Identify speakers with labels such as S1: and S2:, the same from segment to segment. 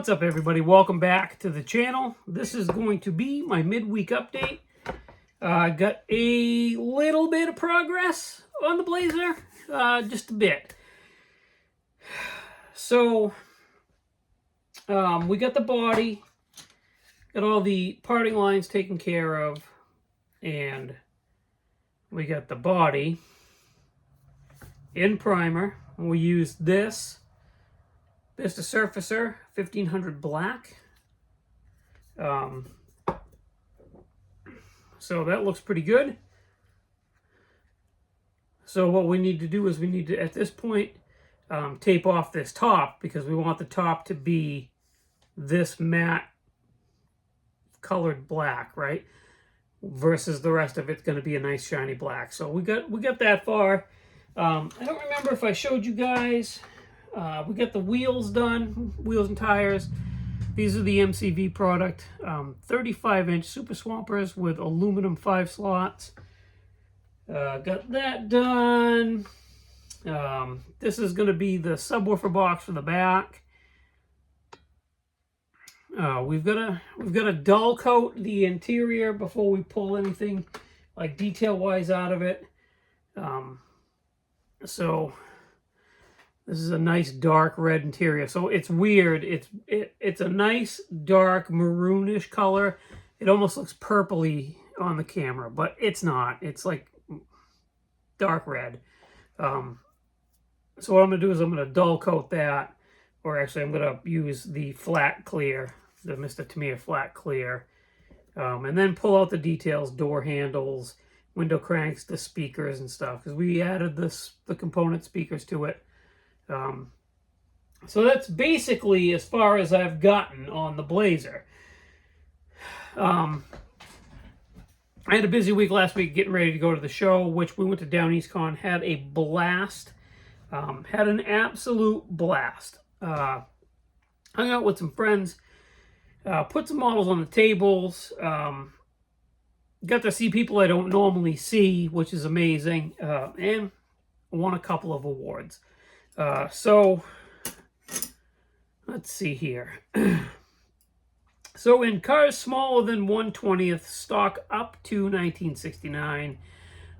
S1: What's up, everybody? Welcome back to the channel. This is going to be my midweek update. I got a little bit of progress on the Blazer, just a bit. So, we got the body, got all the parting lines taken care of, and we got the body in primer. We used this Vista Surfacer 1500 black. So that looks pretty good. So what we need to do is we need to, at this point, tape off this top, because we want the top to be this matte colored black, right? Versus the rest of it's going to be a nice shiny black. So we got that far. I don't remember if I showed you guys. We got the wheels done, wheels and tires. These are the MCV product, 35-inch Super Swampers with aluminum 5 slots. Got that done. This is going to be the subwoofer box for the back. We've got to dull coat the interior before we pull anything like detail-wise out of it. So this is a nice dark red interior. So it's weird. It's a nice dark maroonish color. It almost looks purpley on the camera, but it's not. It's like dark red. So what I'm going to do is I'm going to dull coat that, or actually I'm going to use the flat clear, the Mr. Tamiya flat clear, and then pull out the details, door handles, window cranks, the speakers and stuff, because we added the component speakers to it. So that's basically as far as I've gotten on the Blazer. I had a busy week last week getting ready to go to the show, which we went to Down East Con, had a blast, had an absolute blast. Hung out with some friends, put some models on the tables, got to see people I don't normally see, which is amazing, and won a couple of awards. So let's see here. So in cars smaller than 1/20th, stock up to 1969,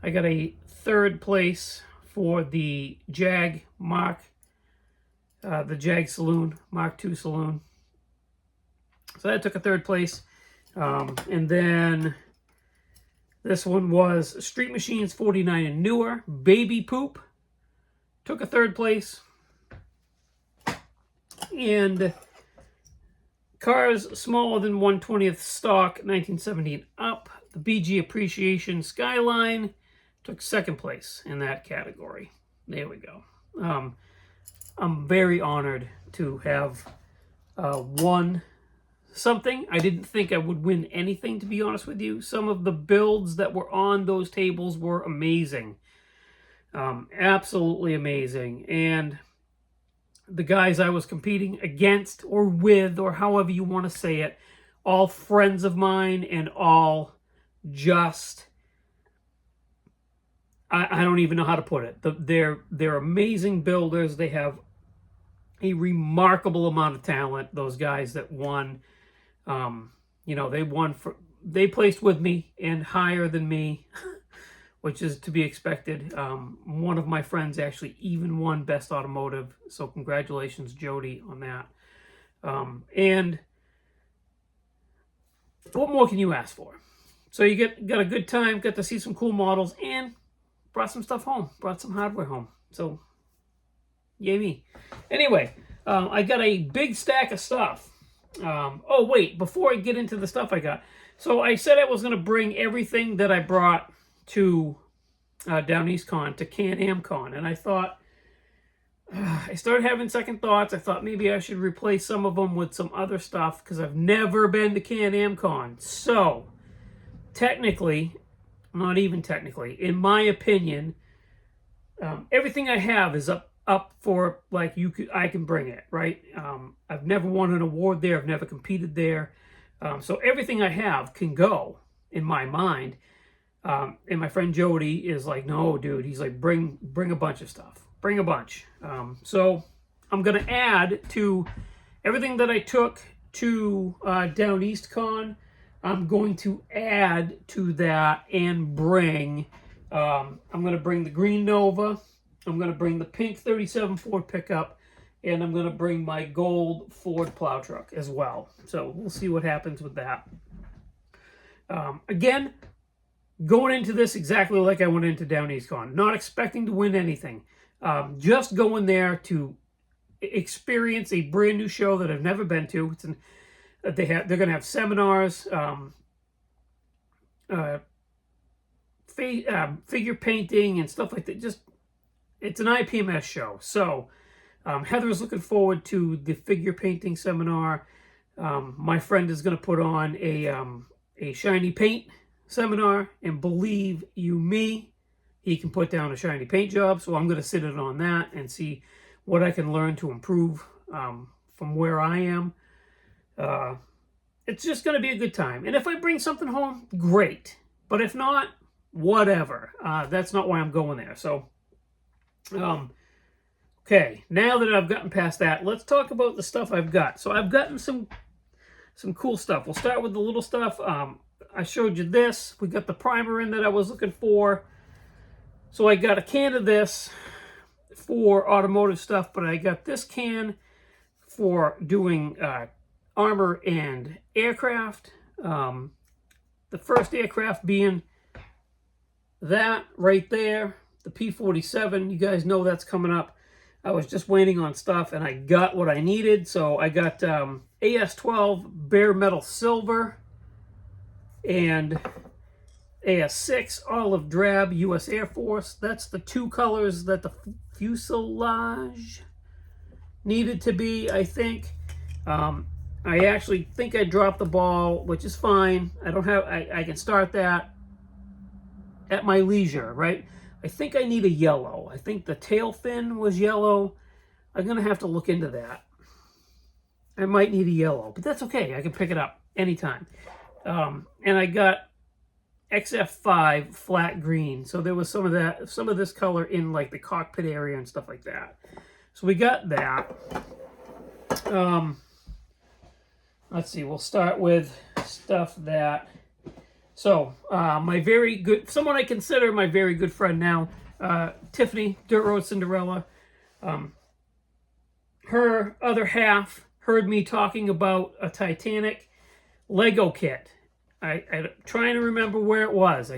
S1: I got a third place for the Jag the Jag Saloon, Mark II Saloon. So that took a third place. And then this one was Street Machines 49 and newer, Baby Poop. Took a third place. And cars smaller than 1/20th stock, 1970 and up, the BG Appreciation Skyline took second place in that category. There we go. I'm very honored to have won something. I didn't think I would win anything, to be honest with you. Some of the builds that were on those tables were amazing. Absolutely amazing. And the guys I was competing against or with, or however you want to say it, all friends of mine, and all just, I don't even know how to put it. They're amazing builders. They have a remarkable amount of talent. Those guys that won, they placed with me and higher than me, which is to be expected. One of my friends actually even won Best Automotive, so congratulations, Jody, on that. And what more can you ask for? So you got a good time, got to see some cool models, and brought some stuff home, brought some hardware home. So, yay me. Anyway, I got a big stack of stuff. Oh, wait, before I get into the stuff I got. So I said I was going to bring everything that I brought to Down East Con, to Can-Am Con, and I thought, I started having second thoughts. I thought maybe I should replace some of them with some other stuff, because I've never been to Can-Am Con. So, technically, not even technically, in my opinion, everything I have is up for, like, I can bring it, right? I've never won an award there. I've never competed there. So everything I have can go, in my mind. And my friend Jody is like, no, dude. He's like, bring a bunch of stuff. Bring a bunch. So I'm going to add to everything that I took to Down East Con, I'm going to add to that and bring, I'm going to bring the green Nova, I'm going to bring the pink 37 Ford pickup, and I'm going to bring my gold Ford plow truck as well. So we'll see what happens with that. Again, going into this exactly like I went into Down East Con, not expecting to win anything. Just going there to experience a brand new show that I've never been to. They're going to have seminars, figure painting and stuff like that. Just, it's an IPMS show. So Heather's looking forward to the figure painting seminar. My friend is going to put on a shiny paint seminar, and believe you me, he can put down a shiny paint job. So I'm going to sit in on that and see what I can learn to improve from where I am. It's just going to be a good time. And if I bring something home, great. But if not, whatever. That's not why I'm going there. So, okay, now that I've gotten past that, let's talk about the stuff I've got. So I've gotten some cool stuff. We'll start with the little stuff. I showed you this. We got the primer in that I was looking for. So I got a can of this for automotive stuff, but I got this can for doing armor and aircraft. The first aircraft being that right there, the P-47. You guys know that's coming up. I was just waiting on stuff, and I got what I needed. So I got AS-12 bare metal silver and AS-6 olive drab U.S. Air Force. That's the two colors that the fuselage needed to be, I think. I actually think I dropped the ball, which is fine. I can start that at my leisure, right? I think I need a yellow. I think the tail fin was yellow. I'm going to have to look into that. I might need a yellow, but that's okay. I can pick it up anytime. And I got XF5 flat green. So there was some of this color in like the cockpit area and stuff like that. So we got that. Let's see, we'll start with stuff that... So, my very good... Someone I consider my very good friend now, Tiffany, Dirt Road Cinderella. Her other half heard me talking about a Titanic Lego kit. I'm trying to remember where it was.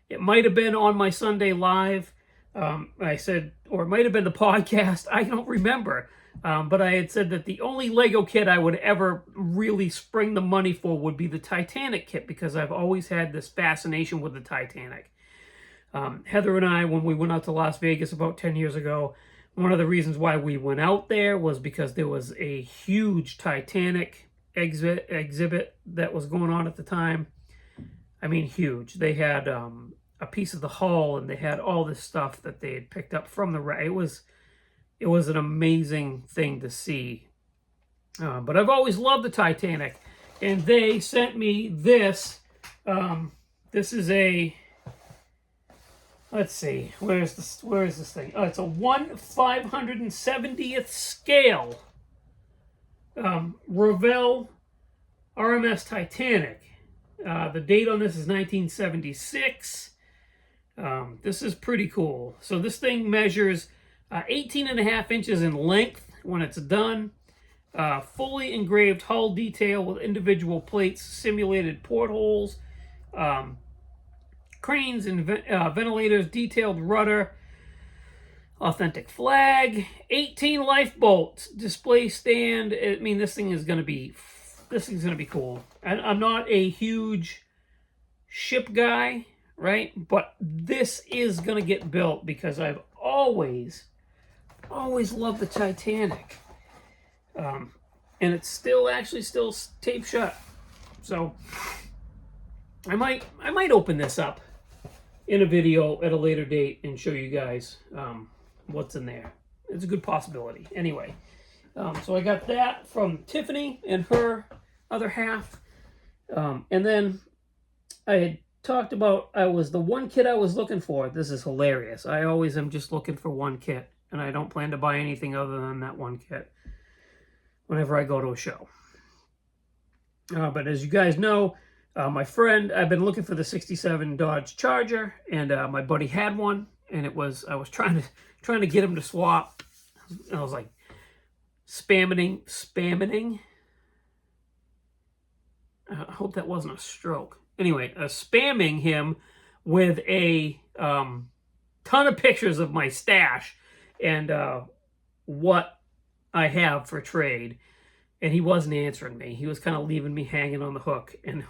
S1: It might have been on my Sunday Live. I said, or it might have been the podcast. I don't remember. But I had said that the only Lego kit I would ever really spring the money for would be the Titanic kit, because I've always had this fascination with the Titanic. Heather and I, when we went out to Las Vegas about 10 years ago, one of the reasons why we went out there was because there was a huge Titanic exhibit that was going on at the time. I mean, huge. They had a piece of the hull, and they had all this stuff that they had picked up from the wreck. It was an amazing thing to see. But I've always loved the Titanic. And they sent me this. This is a... Let's see. Where is this thing? Oh, it's a 1/570th scale Revell RMS Titanic. The date on this is 1976. This is pretty cool. So this thing measures 18.5 inches in length when it's done. Fully engraved hull detail with individual plates, simulated portholes, cranes and ventilators, detailed rudder, authentic flag, 18 lifeboats, display stand. I mean, this thing's gonna be cool. I'm not a huge ship guy, right? But this is gonna get built because I've always loved the Titanic. And it's still taped shut. So I might open this up in a video at a later date and show you guys what's in there. It's a good possibility. Anyway, so I got that from Tiffany and her other half. And then I had talked about, the one kit I was looking for. This is hilarious. I always am just looking for one kit, and I don't plan to buy anything other than that one kit. whenever I go to a show. But as you guys know, my friend, I've been looking for the 67 Dodge Charger, and my buddy had one, and I was trying to get him to swap. And I was like spamming. I hope that wasn't a stroke. Anyway, spamming him with a ton of pictures of my stash and what I have for trade. And he wasn't answering me. He was kind of leaving me hanging on the hook. And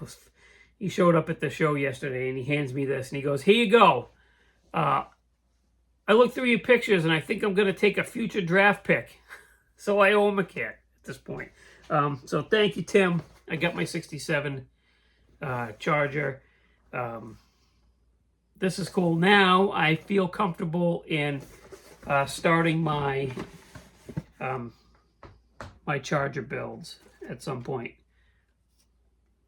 S1: he showed up at the show yesterday, and he hands me this, and he goes, "Here you go. I looked through your pictures, and I think I'm going to take a future draft pick." So I owe him a kit at this point. So thank you, Tim. I got my 67 Charger. This is cool. Now I feel comfortable in starting my my Charger builds at some point.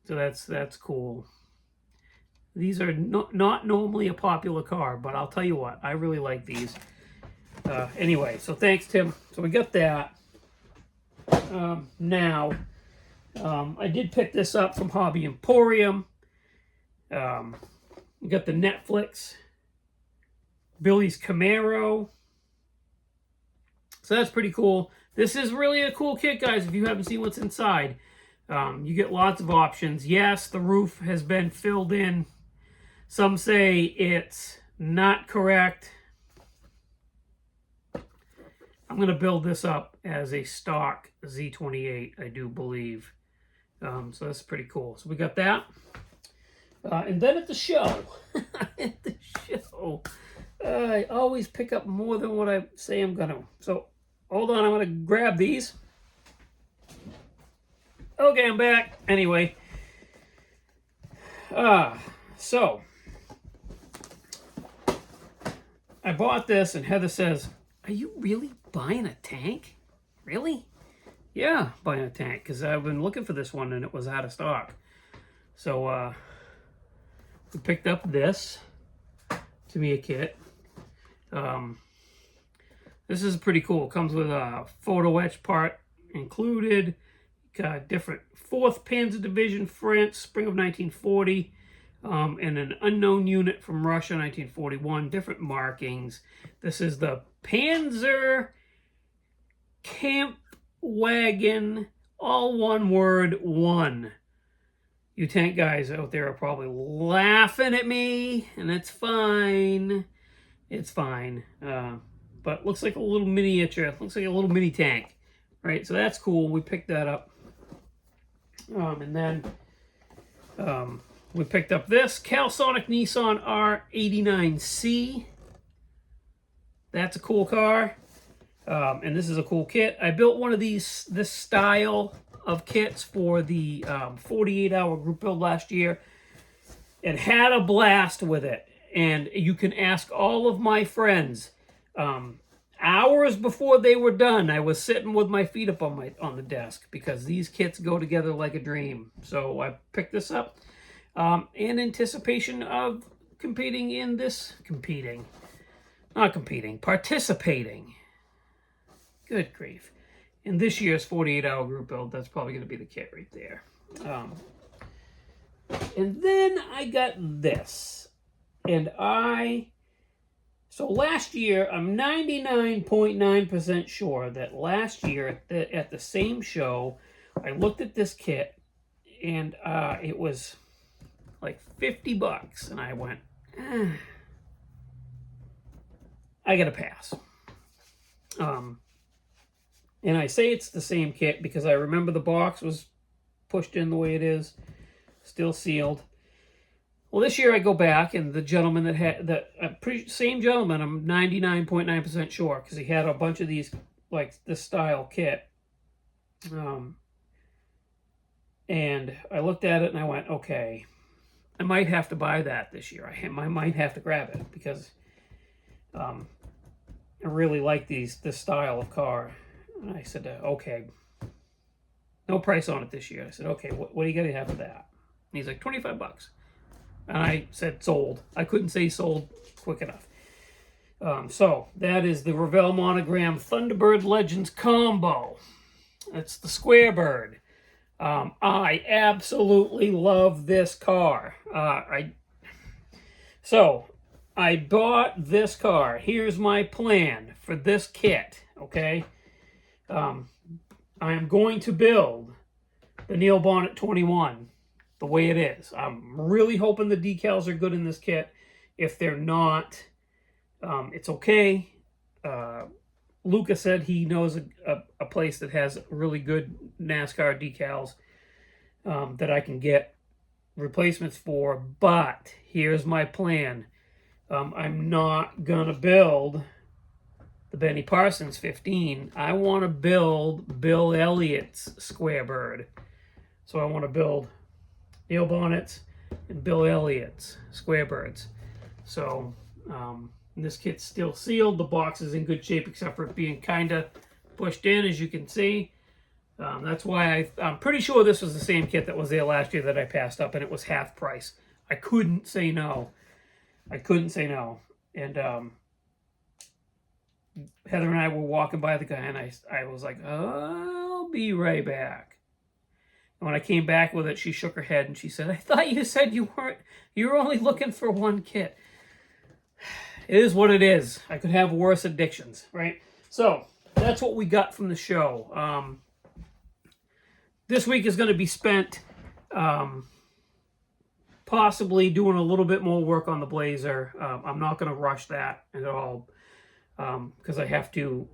S1: So that's cool. These are not normally a popular car, but I'll tell you what, I really like these. Anyway, so thanks, Tim. So we got that. Now, I did pick this up from Hobby Emporium. We got the Netflix Billy's Camaro. So that's pretty cool. This is really a cool kit, guys, if you haven't seen what's inside. You get lots of options. Yes, the roof has been filled in. Some say it's not correct. I'm going to build this up as a stock Z28, I do believe. So that's pretty cool. So we got that. And then at the show, I always pick up more than what I say I'm going to. So hold on, I'm going to grab these. Okay, I'm back. Anyway. So I bought this, and Heather says, "Are you really buying a tank? Really?" Yeah, buying a tank, because I've been looking for this one, and it was out of stock. So we picked up this Tamiya kit. This is pretty cool. It comes with a photo etch part included. Got different 4th Panzer Division France, spring of 1940, and an unknown unit from Russia, 1941. Different markings. This is the Panzer Camp Wagon, all one word, 1. You tank guys out there are probably laughing at me, and that's fine. It's fine. But looks like a little miniature. Looks like a little mini tank. Right, so that's cool. We picked that up. And then we picked up this Calisonic Nissan R89C. That's a cool car. And this is a cool kit. I built one of this style of kits for the 48-hour group build last year and had a blast with it. And you can ask all of my friends. Hours before they were done, I was sitting with my feet up on the desk because these kits go together like a dream. So I picked this up in anticipation of participating. Good grief. In this year's 48-hour group build, that's probably going to be the kit right there. And then I got this. And so last year, I'm 99.9% sure that last year at the same show, I looked at this kit, and it was like $50, and I went, I gotta pass. And I say it's the same kit because I remember the box was pushed in the way it is, still sealed. Well, this year I go back, and the gentleman that had same gentleman, I'm 99.9% sure, because he had a bunch of these, like this style kit. And I looked at it and I went, okay, I might have to buy that this year. I might have to grab it because I really like this style of car. And I said, okay, no price on it this year. I said, okay, what do you got to have with that? And he's like, $25. And I said sold. I couldn't say sold quick enough. So that is the Revell Monogram Thunderbird Legends combo. It's the Square Bird. I absolutely love this car. So I bought this car. Here's my plan for this kit, okay? I am going to build the Neil Bonnet 21 the way it is. I'm really hoping the decals are good in this kit. If they're not, it's okay. Lucas said he knows a place that has really good NASCAR decals that I can get replacements for, but here's my plan. I'm not gonna build the Benny Parsons 15. I want to build Bill Elliott's Square Bird. So I want to build Neil Bonnet's and Bill Elliott's Square Birds. So this kit's still sealed. The box is in good shape except for it being kind of pushed in, as you can see. That's why I'm pretty sure this was the same kit that was there last year that I passed up, and it was half price. I couldn't say no. I couldn't say no. And Heather and I were walking by the guy, and I was like, I'll be right back. And when I came back with it, she shook her head, and she said, I thought you said you were only looking for one kit. It is what it is. I could have worse addictions, right? So that's what we got from the show. This week is going to be spent possibly doing a little bit more work on the Blazer. I'm not going to rush that at all because I have to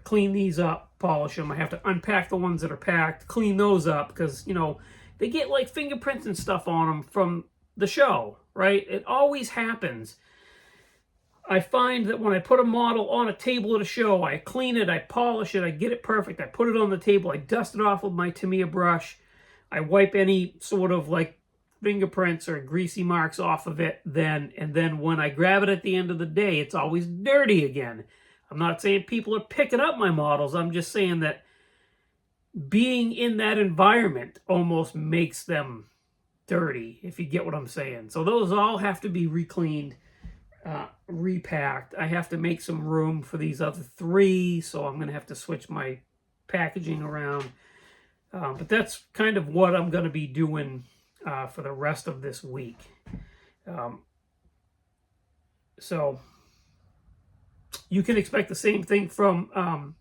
S1: clean these up, polish them. I have to unpack the ones that are packed, clean those up because, you know, they get like fingerprints and stuff on them from the show, right? It always happens. I find that when I put a model on a table at a show, I clean it, I polish it, I get it perfect, I put it on the table, I dust it off with my Tamiya brush, I wipe any sort of like fingerprints or greasy marks off of it, and then when I grab it at the end of the day, it's always dirty again. I'm not saying people are picking up my models, I'm just saying that being in that environment almost makes them dirty, if you get what I'm saying. So those all have to be re-cleaned, repacked. I have to make some room for these other three, so I'm going to have to switch my packaging around. But that's kind of what I'm going to be doing for the rest of this week. So you can expect the same thing from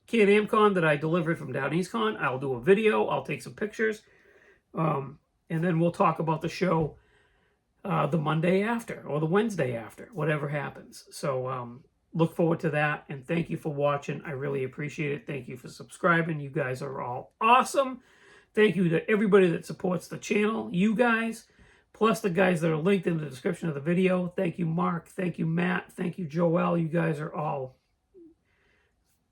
S1: Can-Am Con that I delivered from Down East Con. I'll do a video, I'll take some pictures, and then we'll talk about the show the Monday after or the Wednesday after, whatever happens. So look forward to that, and thank you for watching. I really appreciate it. Thank you for subscribing. You guys are all awesome. Thank you to everybody that supports the channel, you guys, plus the guys that are linked in the description of the video. Thank you, Mark. Thank you, Matt. Thank you, Joel. You guys are all...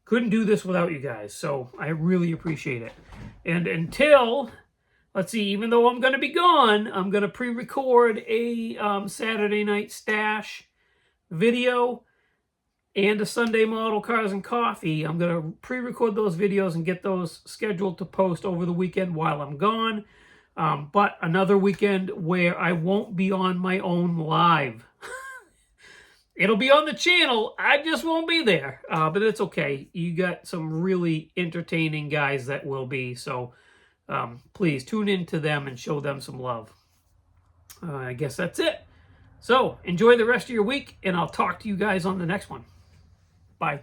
S1: Couldn't do this without you guys, so I really appreciate it. And until... Let's see, even though I'm going to be gone, I'm going to pre-record a Saturday Night Stash video and a Sunday Model Cars and Coffee. I'm going to pre-record those videos and get those scheduled to post over the weekend while I'm gone. But another weekend where I won't be on my own live. It'll be on the channel. I just won't be there. But it's okay. You got some really entertaining guys that will be, so... please tune in to them and show them some love. I guess that's it. So enjoy the rest of your week, and I'll talk to you guys on the next one. Bye.